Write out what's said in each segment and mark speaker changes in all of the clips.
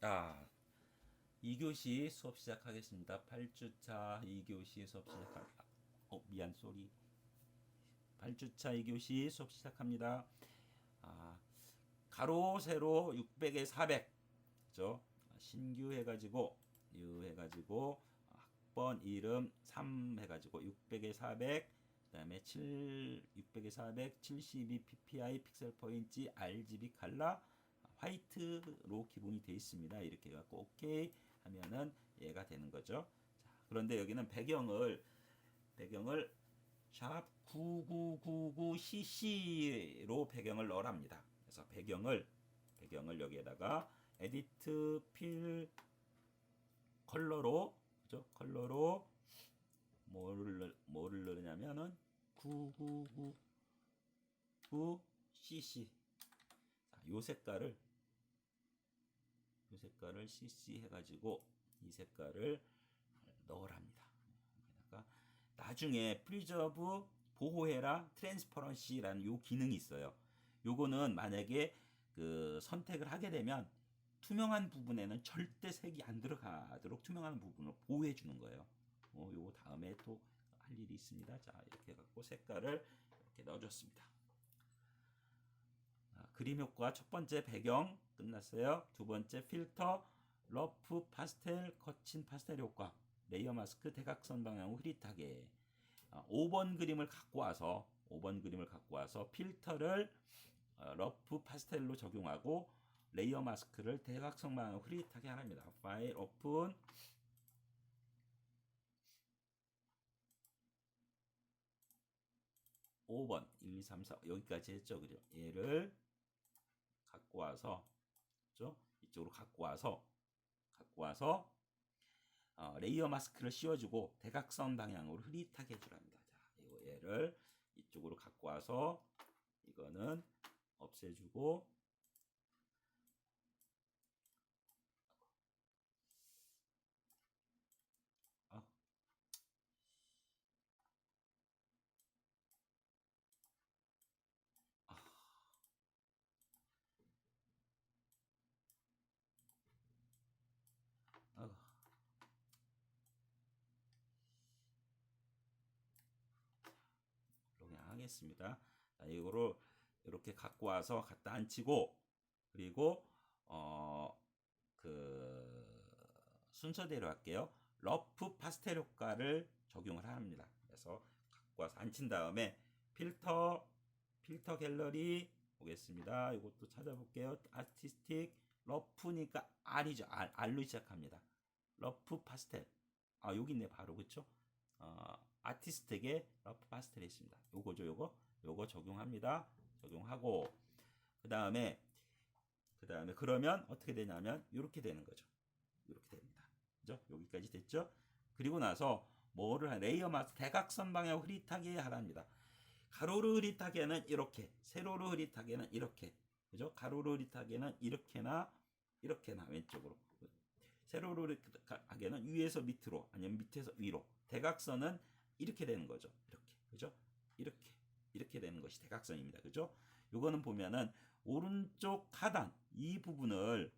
Speaker 1: 자, 2교시 수업 시작하겠습니다. 8주차 2교시 수업 시작합니다. 미안, 쏘리. 8주차 2교시 수업 시작합니다. 아, 가로, 세로 600에 400. 그죠? 신규 해가지고, 유 해가지고, 학번, 이름 3 해가지고 600에 400. 그 다음에 600에 400, 72 ppi 픽셀 포인트, RGB 칼라, 화이트로 기본이 되어 있습니다. 이렇게 해갖고 오케이 하면은 얘가 되는 거죠. 자, 그런데 여기는 배경을 샵 9999cc로 배경을 넣으랍니다. 그래서 배경을 여기에다가 에디트 필 컬러로, 그죠? 컬러로 뭐를 넣냐면은 9999cc. 요 색깔을 CC 해가지고 이 색깔을 넣으랍니다. 그러니까 나중에 프리저브 보호해라 트랜스퍼런시라는 요 기능이 있어요. 요거는 만약에 그 선택을 하게 되면 투명한 부분에는 절대 색이 안 들어가도록 투명한 부분을 보호해 주는 거예요. 요거 다음에 또 할 일이 있습니다. 자, 이렇게 해갖고 색깔을 이렇게 넣어줬습니다. 그림 효과 첫 번째 배경 끝났어요. 두 번째 필터, 러프, 파스텔, 거친 파스텔 효과, 레이어 마스크, 대각선 방향 흐릿하게. 5번 그림을 갖고 와서 필터를 러프 파스텔로 적용하고 레이어 마스크를 대각선 방향 흐릿하게 하랍니다. 파일 오픈. (5번) 1, 2, 3, 4 여기까지 했죠. 그죠? 얘를 갖고 와서, 그죠? 이쪽으로 갖고 와서 레이어 마스크를 씌워주고 대각선 방향으로 흐릿하게 해주랍니다. 자, 얘를 이쪽으로 갖고 와서 이거는 없애주고, 아, 아, 아, 그냥 하겠습니다. 자, 이거를 이렇게 갖고 와서 갖다 앉히고, 그리고 순서대로 할게요. 러프 파스텔 효과를 적용을 합니다. 그래서 갖고 와서 앉힌 다음에 필터 갤러리 보겠습니다. 이것도 찾아볼게요. 아티스틱 러프니까 R이죠. R로 시작합니다. 러프 파스텔. 여기 있네 바로. 그쵸? 아티스틱에 러프 파스텔이 있습니다. 요거죠. 요거 적용합니다. 적용하고 그 다음에 그러면 어떻게 되냐면 이렇게 되는 거죠. 이렇게 됩니다. 그죠? 여기까지 됐죠? 그리고 나서 뭐를 레이어 마스 대각선 방향 흐릿하게 하랍니다. 가로로 흐릿하게는 이렇게, 세로로 흐릿하게는 이렇게. 그죠? 가로로 흐릿하게는 이렇게나 왼쪽으로. 세로로 흐릿하게는 위에서 밑으로 아니면 밑에서 위로. 대각선은 이렇게 되는 거죠. 이렇게. 그죠? 이렇게 되는 것이 대각선입니다. 그죠? 요거는 보면은 오른쪽 하단 이 부분을,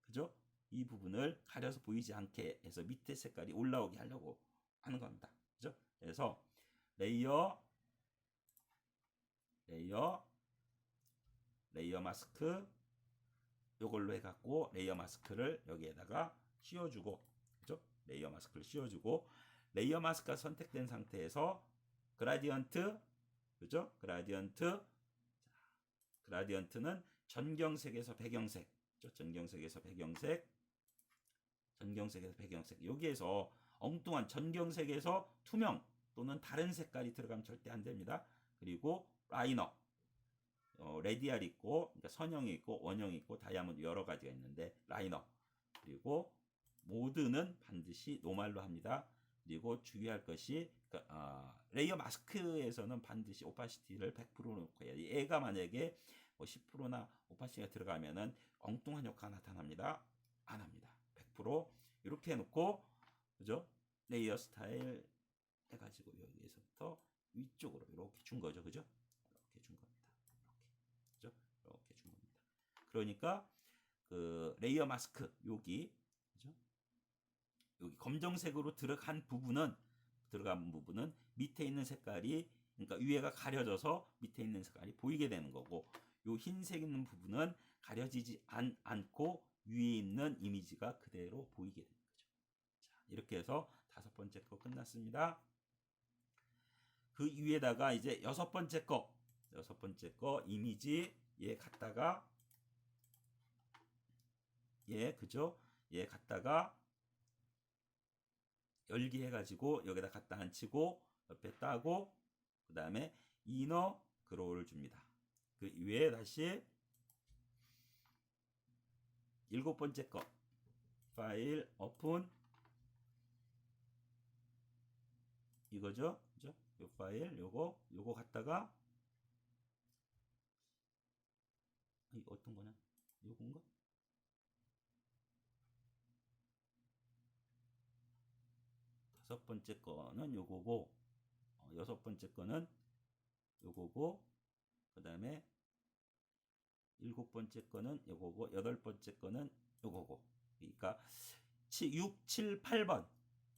Speaker 1: 그죠? 이 부분을 가려서 보이지 않게 해서 밑에 색깔이 올라오게 하려고 하는 겁니다. 그죠? 그래서 레이어 마스크 요걸로 해갖고 레이어 마스크를 여기에다가 씌워주고, 그죠? 레이어 마스크를 씌워주고 레이어 마스크가 선택된 상태에서 그라디언트, 그죠? 그라디언트는 전경색에서 배경색, 그죠? 전경색에서 배경색. 여기에서 엉뚱한 전경색에서 투명 또는 다른 색깔이 들어가면 절대 안 됩니다. 그리고 라이너, 레디알 있고, 그러니까 선형이 있고 원형이 있고 다이아몬드 여러 가지가 있는데 라이너, 그리고 모드는 반드시 노말로 합니다. 그리고 주의할 것이 레이어 마스크에서는 반드시 오파시티를 100% 놓고 해야 돼. 얘가 만약에 10%나 오파시티가 들어가면은 엉뚱한 효과가 나타납니다. 안 합니다. 100% 이렇게 해놓고, 그죠? 레이어 스타일 해가지고 여기에서부터 위쪽으로 이렇게 준 거죠. 그죠? 이렇게 준 겁니다. 이렇게. 그죠? 이렇게 준 겁니다. 그러니까 그 레이어 마스크 여기 그죠? 여기 검정색으로 들어간 부분은 밑에 있는 색깔이 그러니까 위에가 가려져서 밑에 있는 색깔이 보이게 되는 거고 요 흰색 있는 부분은 가려지지 않고 위에 있는 이미지가 그대로 보이게 되는 거죠. 자, 이렇게 해서 5번째 거 끝났습니다. 그 위에다가 이제 6번째 거 이미지 얘 갖다가 그죠? 얘 갖다가 열기 해가지고 여기다 갖다 앉히고 옆에 따고 그 다음에 이너 그로우를 줍니다. 그 위에 다시 7번째 거 파일 오픈 이거죠? 그죠? 요 파일 요거 갖다가 어떤 거냐? 요건가? 다섯 번째 거는 요거고 6번째 거는 요거고 그 다음에 7번째 거는 요거고 8번째 거는 요거고 그러니까 6, 7, 8번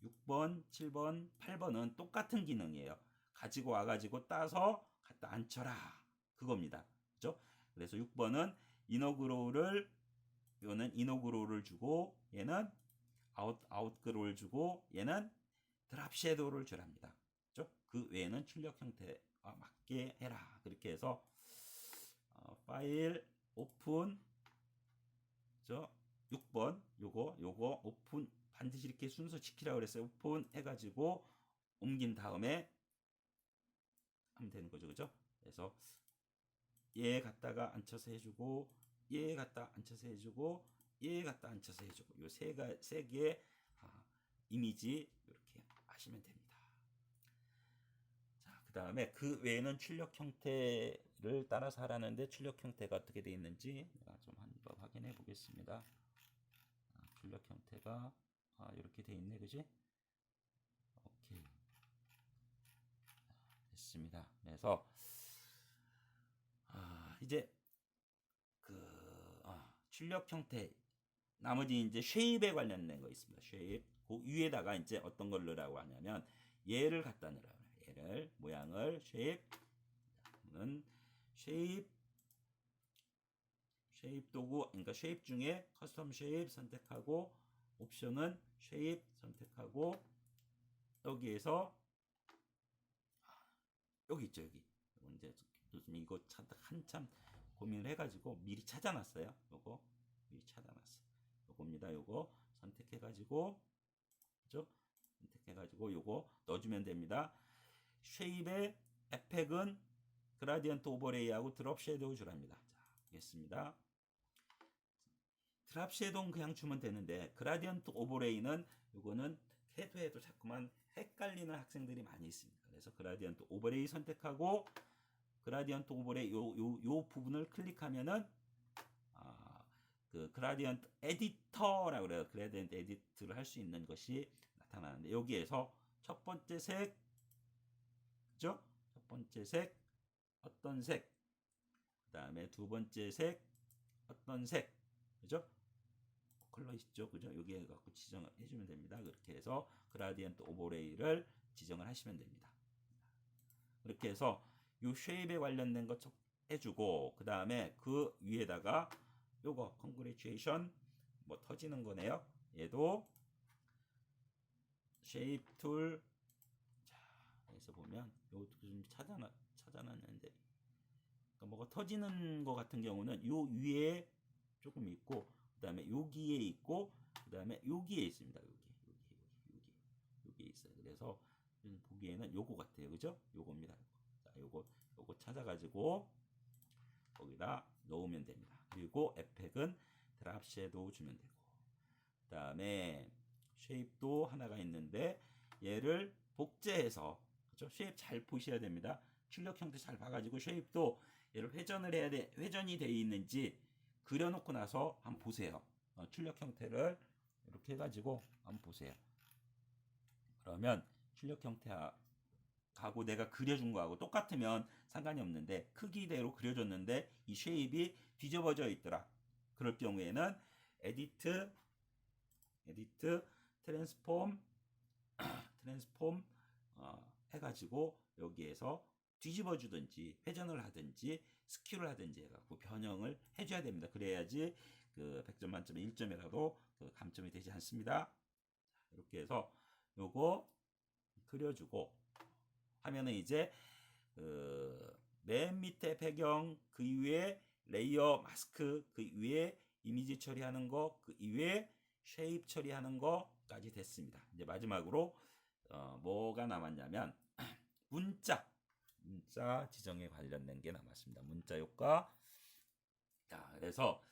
Speaker 1: 6번, 7번, 8번은 똑같은 기능이에요. 가지고 와가지고 따서 갖다 앉혀라 그겁니다. 그죠? 그래서 6번은 이거는 이너그로우를 주고 얘는 아웃그로우를 주고 얘는 드랍 섀도우를 주랍니다. 그죠? 그 외에는 출력 형태와 맞게 해라. 그렇게 해서 파일 오픈 그죠? 6번 요거 오픈 반드시 이렇게 순서 지키라고 그랬어요. 오픈 해가지고 옮긴 다음에 하면 되는 거죠. 그죠? 그래서 얘 갖다가 앉혀서 해주고 얘 갖다 앉혀서 해주고 얘 갖다 앉혀서 해주고 요 세 개의 이미지 이렇게 하시면 됩니다. 자, 그 다음에 그 외에는 출력 형태를 따라서 하라는데 출력 형태가 어떻게 되어 있는지 제가 좀 한번 확인해 보겠습니다. 출력 형태가 이렇게 되어 있네, 그지? 오케이. 됐습니다. 그래서 이제 출력 형태 나머지 이제 쉐입에 관련된 거 있습니다. 쉐입 그 위에다가 이제 어떤 걸 넣으라고 하냐면 얘를 갖다 넣으라고 해요. 얘를 모양을 쉐입은 쉐입 도구 그러니까 쉐입 중에 커스텀 쉐입 선택하고 옵션은 쉐입 선택하고 여기에서 여기 있죠. 여기 이제 요즘 이거 한참 고민을 해가지고 미리 찾아놨어요. 요거 미리 찾아놨어요. 요겁니다. 요거 선택해가지고 그죠? 선택해가지고 요거 넣어주면 됩니다. 쉐입의 에펙은 그라디언트 오버레이하고 드롭 섀도우 주랍니다. 자, 알겠습니다. 드랍 섀도우는 그냥 주면 되는데 그라디언트 오버레이는 요거는 해도 자꾸만 헷갈리는 학생들이 많이 있습니다. 그래서 그라디언트 오버레이 선택하고 그라디언트 오버레이 요 부분을 클릭하면은 그 그라디언트 에디터라고 그래요. 그라디언트 에디트를 할 수 있는 것이 나타나는데 여기에서 첫 번째 색 그죠? 첫 번째 색 어떤 색 그 다음에 두 번째 색 어떤 색 그죠? 컬러 있죠, 그죠? 여기에 갖고 지정을 해주면 됩니다. 그렇게 해서 그라디언트 오버레이를 지정을 하시면 됩니다. 그렇게 해서 이 쉐입에 관련된 거 해주고 그 다음에 그 위에다가 요거 컨그레츄에이션 뭐 터지는 거네요. 얘도 쉐입 툴 자, 여기서 보면 요것도 좀 찾아놨는데 그러니까 뭐가 터지는 거 같은 경우는 요 위에 조금 있고 그 다음에 여기에 있고 그 다음에 여기에 있습니다. 여기에 있어요. 그래서 보기에는 요거 같아요. 그죠? 요겁니다. 자, 요거 찾아가지고 거기다 넣으면 됩니다. 그리고 에펙은 드랍 섀도우 주면 되고 그 다음에 쉐입도 하나가 있는데 얘를 복제해서 그죠? 쉐입 잘 보셔야 됩니다. 출력 형태 잘 봐가지고 쉐입도 얘를 회전이 되어 있는지 그려놓고 나서 한번 보세요. 출력 형태를 이렇게 해가지고 한번 보세요. 그러면 출력 형태하고 내가 그려준 거하고 똑같으면 상관이 없는데 크기대로 그려줬는데 이 쉐입이 뒤집어져 있더라. 그럴 경우에는 에디트 트랜스폼 해가지고 여기에서 뒤집어 주든지 회전을 하든지 스큐를 하든지 해갖고 변형을 해줘야 됩니다. 그래야지 그 100점 만점에 1점이라도 그 감점이 되지 않습니다. 이렇게 해서 요거 그려주고 하면은 이제 맨 밑에 배경 그 이외에 레이어 마스크 그 이외에 이미지 처리하는 거 그 이외에 쉐입 처리하는 거까지 됐습니다. 이제 마지막으로 뭐가 남았냐면 문자 지정에 관련된 게 남았습니다. 문자 효과. 자, 그래서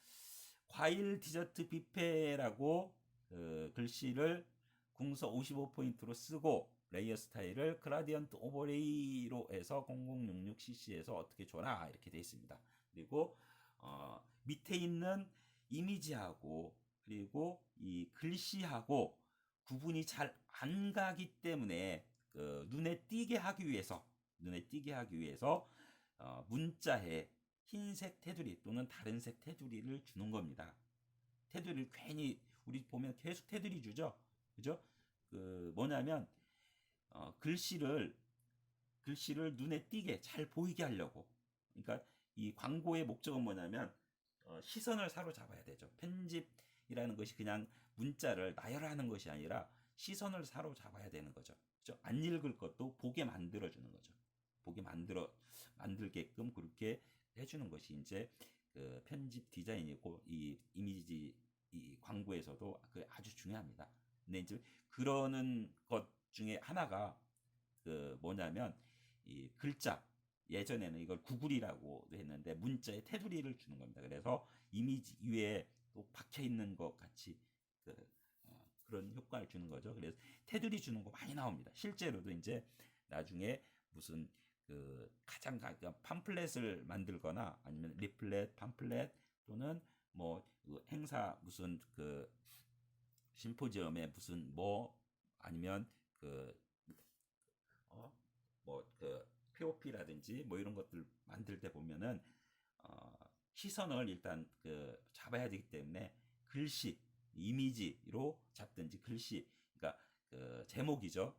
Speaker 1: 과일 디저트 뷔페라고 글씨를 궁서 55포인트로 쓰고 레이어 스타일을 그라디언트 오버레이로 해서 0066cc에서 어떻게 줘라 이렇게 되어 있습니다. 그리고 밑에 있는 이미지하고 그리고 이 글씨하고 구분이 잘 안 가기 때문에 눈에 띄게 하기 위해서 문자에 흰색 테두리 또는 다른 색 테두리를 주는 겁니다. 테두리를 괜히 우리 보면 계속 테두리 주죠, 그죠? 뭐냐면 글씨를 눈에 띄게 잘 보이게 하려고. 그러니까 이 광고의 목적은 뭐냐면 시선을 사로잡아야 되죠. 편집이라는 것이 그냥 문자를 나열하는 것이 아니라 시선을 사로잡아야 되는 거죠. 그죠? 안 읽을 것도 보게 만들어 주는 거죠. 보게 만들게끔 그렇게 해주는 것이 이제 그 편집 디자인이고 이 이미지 이 광고에서도 아주 중요합니다. 근데 이제 그러는 것 중에 하나가 뭐냐면 이 글자 예전에는 이걸 구글이라고 했는데 문자에 테두리를 주는 겁니다. 그래서 이미지 위에 또 박혀 있는 것 같이 그런 효과를 주는 거죠. 그래서 테두리 주는 거 많이 나옵니다. 실제로도 이제 나중에 무슨 가장 팜플렛을 만들거나 아니면 리플렛, 팜플렛 또는 뭐 행사 무슨 심포지엄에 무슨 뭐 아니면 POP라든지 뭐 이런 것들 만들 때 보면은 시선을 일단 잡아야 되기 때문에 글씨, 이미지로 잡든지 글씨, 그러니까 제목이죠.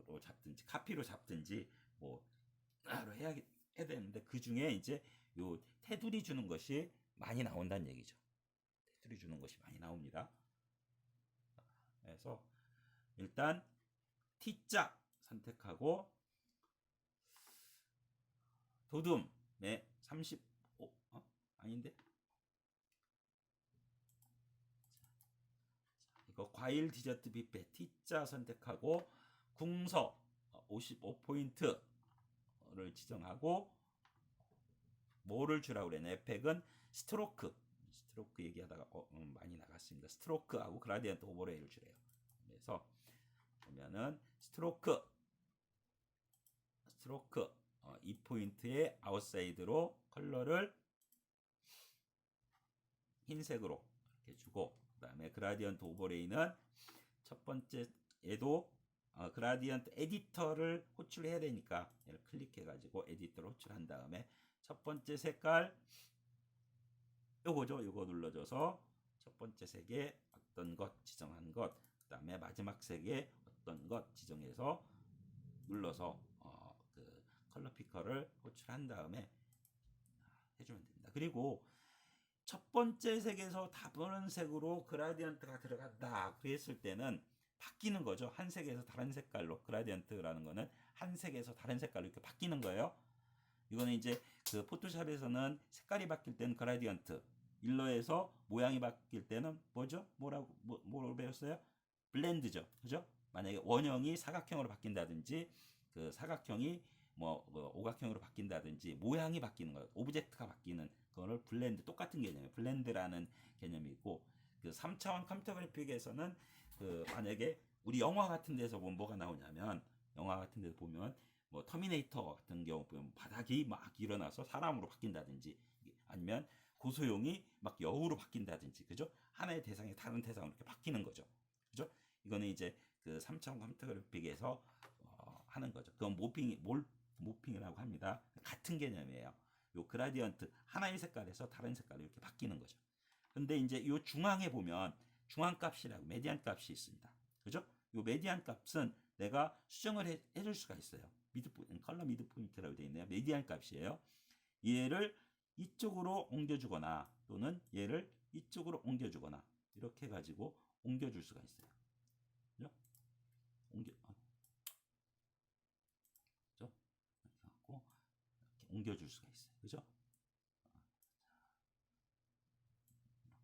Speaker 1: 로 잡든지 카피로 잡든지 뭐로 해야 되는데 그 중에 이제 요 테두리 주는 것이 많이 나온다는 얘기죠. 테두리 주는 것이 많이 나옵니다. 그래서 일단 T자 선택하고 도둠에 35 아닌데 이거 과일 디저트 뷔페 T자 선택하고 궁서 55포인트를 지정하고 뭐를 주라고 그랬냐. 에펙은 스트로크 얘기하다가 많이 나갔습니다. 스트로크하고 그라디언트 오버레이를 주래요. 그래서 보면은 스트로크 2포인트의 아웃사이드로 컬러를 흰색으로 이렇게 주고 그 다음에 그라디언트 오버레이는 첫 번째에도 그라디언트 에디터를 호출해야 되니까 얘를 클릭해 가지고 에디터를 호출한 다음에 첫 번째 색깔 요거죠. 요거 눌러줘서 첫 번째 색에 어떤 것 지정한 것, 그 다음에 마지막 색에 어떤 것 지정해서 눌러서 컬러 피커를 호출한 다음에 해주면 됩니다. 그리고 첫 번째 색에서 다른 색으로 그라디언트가 들어간다 그랬을 때는 바뀌는 거죠. 한 색에서 다른 색깔로. 그라디언트라는 거는 한 색에서 다른 색깔로 이렇게 바뀌는 거예요. 이거는 이제 포토샵에서는 색깔이 바뀔 때는 그라디언트, 일러에서 모양이 바뀔 때는 뭐죠? 뭐로 배웠어요? 블렌드죠. 그죠? 만약에 원형이 사각형으로 바뀐다든지 사각형이 오각형으로 바뀐다든지 모양이 바뀌는 거예요. 오브젝트가 바뀌는 그거를 블렌드, 똑같은 개념이에요. 블렌드라는 개념이 있고 3차원 컴퓨터 그래픽에서는 만약에 우리 영화 같은 데서 보면 뭐가 나오냐면 영화 같은 데서 보면 터미네이터 같은 경우 보면 바닥이 막 일어나서 사람으로 바뀐다든지 아니면 고소용이 막 여우로 바뀐다든지 그죠? 하나의 대상이 다른 대상으로 이렇게 바뀌는 거죠. 그죠? 이거는 이제 3차원 컴퓨터 그래픽에서 하는 거죠. 그건 모핑이라고 합니다. 같은 개념이에요. 요 그라디언트 하나의 색깔에서 다른 색깔로 이렇게 바뀌는 거죠. 근데 이제 요 중앙에 보면 중앙 값이라고 메디안 값이 있습니다. 그죠? 요 메디안 값은 내가 수정을 해줄 수가 있어요. 컬러 미드 포인트라고 되어 있네요. 메디안 값이에요. 얘를 이쪽으로 옮겨주거나 또는 얘를 이쪽으로 옮겨주거나 이렇게 해가지고 옮겨줄 수가 있어요. 그죠? 그죠? 이렇게 갖고 이렇게 옮겨줄 수가 있어요. 그죠?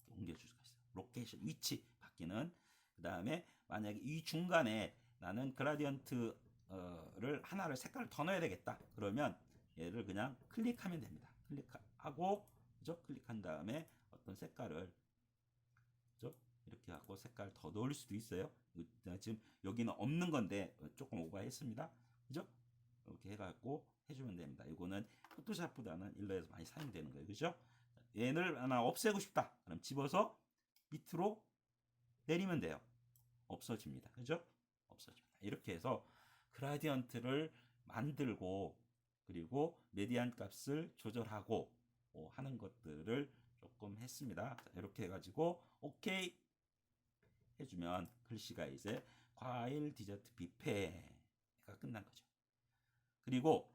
Speaker 1: 이렇게 옮겨줄 수가 있어요. 로케이션 위치 바뀌는. 그 다음에 만약에 이 중간에 나는 그라디언트를 하나를 색깔을 더 넣어야 되겠다. 그러면 얘를 그냥 클릭하면 됩니다. 클릭하고 그죠? 클릭한 다음에 어떤 색깔을 그죠? 이렇게 하고 색깔 더 넣을 수도 있어요. 지금 여기는 없는 건데 조금 오버했습니다. 그죠? 이렇게 해갖고 해주면 됩니다. 이거는 포토샵보다는 일러에서 많이 사용되는 거예요. 그죠? 얘를 하나 없애고 싶다. 그럼 집어서 밑으로 내리면 돼요. 없어집니다. 그죠? 없어집니다. 이렇게 해서 그라디언트를 만들고 그리고 메디안 값을 조절하고 하는 것들을 조금 했습니다. 자, 이렇게 해가지고 오케이 해주면 글씨가 이제 과일 디저트 뷔페가 끝난 거죠. 그리고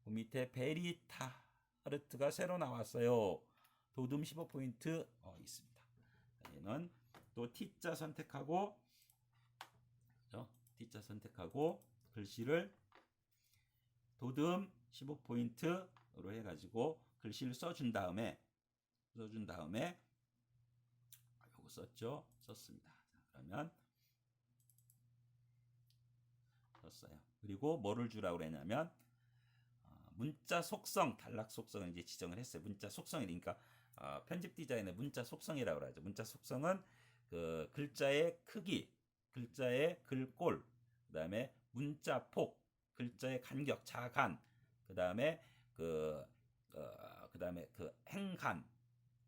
Speaker 1: 그 밑에 베리 타르트가 새로 나왔어요. 도둠 15포인트 있습니다. 얘는 또 T자 선택하고 T자 선택하고 글씨를 도둠 15포인트로 해가지고 글씨를 써준 다음에 요거 썼죠? 썼습니다. 자, 그러면 썼어요. 그리고 뭐를 주라고 그랬냐면 문자 속성, 단락 속성을 이제 지정을 했어요. 문자 속성이니까 편집 디자인의 문자 속성이라고 하죠. 문자 속성은 그 글자의 크기, 글자의 글꼴, 그다음에 문자 폭, 글자의 간격, 자간, 그다음에 그다음에 그 행간,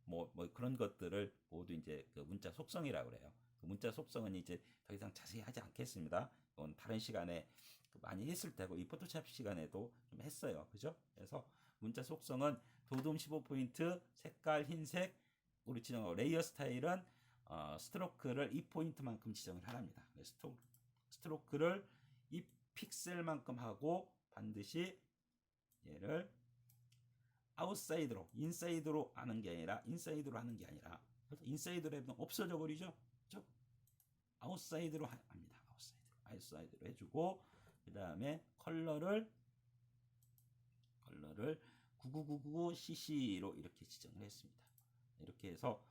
Speaker 1: 뭐 그런 것들을 모두 이제 그 문자 속성이라고 그래요. 그 문자 속성은 이제 더 이상 자세히 하지 않겠습니다. 이건 다른 시간에 많이 했을 때고 이 포토샵 시간에도 좀 했어요. 그죠? 그래서 문자 속성은 도둠 15포인트, 색깔 흰색, 우리 지정하고 레이어 스타일은 스트로크를 2포인트만큼 지정을 하랍니다. 스트로크를 2픽셀만큼 하고 반드시 얘를 아웃사이드로, 인사이드로 하는 게 아니라 인사이드로 하는 게 아니라 그래서 인사이드로 해도 없어져 버리죠. 그렇죠? 아웃사이드로 합니다. 아웃사이드로 해주고 그 다음에 컬러를 9999CC로 이렇게 지정을 했습니다. 이렇게 해서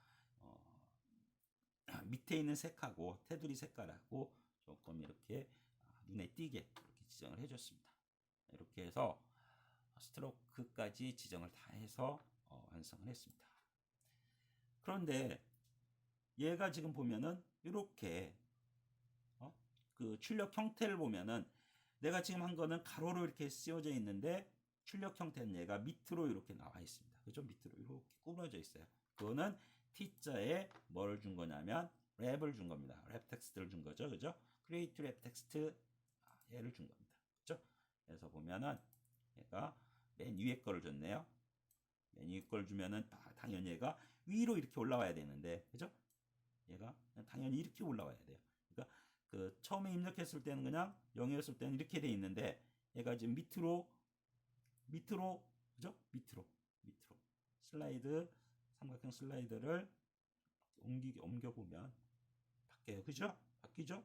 Speaker 1: 밑에 있는 색하고 테두리 색깔하고 조금 이렇게 눈에 띄게 이렇게 지정을 해줬습니다. 이렇게 해서 스트로크까지 지정을 다 해서 완성을 했습니다. 그런데 얘가 지금 보면은 이렇게 그 출력 형태를 보면은 내가 지금 한 거는 가로로 이렇게 씌워져 있는데 출력 형태는 얘가 밑으로 이렇게 나와 있습니다. 그죠? 밑으로 이렇게 꾸며져 있어요. 그거는 T자에 뭘 준 거냐면 랩을 준 겁니다. 랩 텍스트를 준 거죠. 그죠? 크리에이트 랩 텍스트 얘를 준 겁니다. 그죠? 그래서 보면은 얘가 맨 위에 거를 줬네요. 맨 위에 걸 주면은 당연히 얘가 위로 이렇게 올라와야 되는데, 그죠? 얘가 당연히 이렇게 올라와야 돼요. 그러니까 그 처음에 입력했을 때는 그냥 0이었을 때는 이렇게 돼 있는데 얘가 지금 밑으로 그죠? 밑으로 슬라이드 삼각형 슬라이드를 옮겨 보면 바뀌어요. 그죠? 바뀌죠?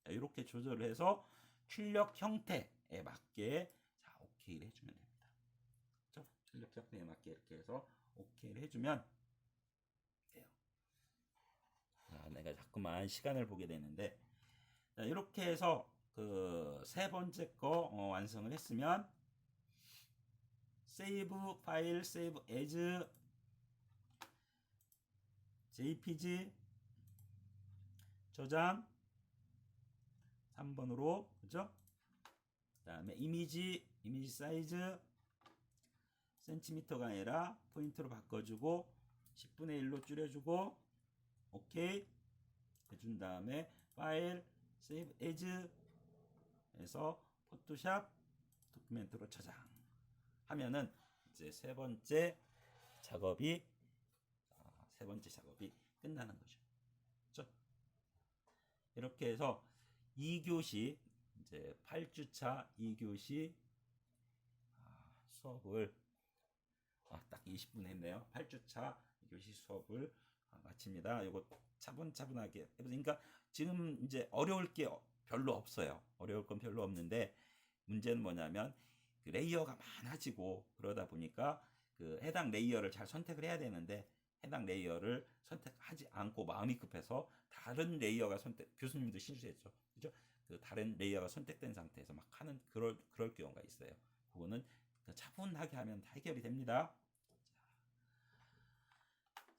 Speaker 1: 자, 이렇게 조절을 해서 출력 형태에 맞게 자, 오케이를 해주면 됩니다. 그죠? 출력 형태에 맞게 이렇게 해서 오케이를 해주면 돼요. 자, 내가 자꾸만 시간을 보게 되는데 자, 이렇게 해서 그 세 번째 거 완성을 했으면 세이브 파일, 세이브 에즈 JPG 저장 3번으로 그죠? 그 다음에 이미지 사이즈 센티미터가 아니라 포인트로 바꿔주고 10분의 1로 줄여주고 오케이 해준 다음에 파일 세이브 에즈 해서 포토샵 도큐멘트로 저장 하면은 이제 세 번째 작업이 세 번째 작업이 끝나는 거죠. 그렇죠? 이렇게 해서 2교시 이제 8주차 2교시 수업을 딱 20분 했네요. 8주차 2교시 수업을 마칩니다. 이거 차분차분하게. 그러니까 지금 이제 어려울 게 별로 없어요. 어려울 건 별로 없는데 문제는 뭐냐면 그 레이어가 많아지고 그러다 보니까 그 해당 레이어를 잘 선택을 해야 되는데 해당 레이어를 선택하지 않고 마음이 급해서 다른 레이어가 교수님도 실수했죠. 그죠? 그 다른 레이어가 선택된 상태에서 막 하는 그럴 경우가 있어요. 그거는 차분하게 하면 다 해결이 됩니다.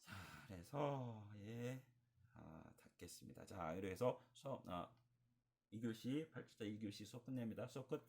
Speaker 1: 자, 그래서 닫겠습니다. 자, 이렇게 해서 수업 2교시 8주차 2교시 수업 끝냅니다. 수업 끝.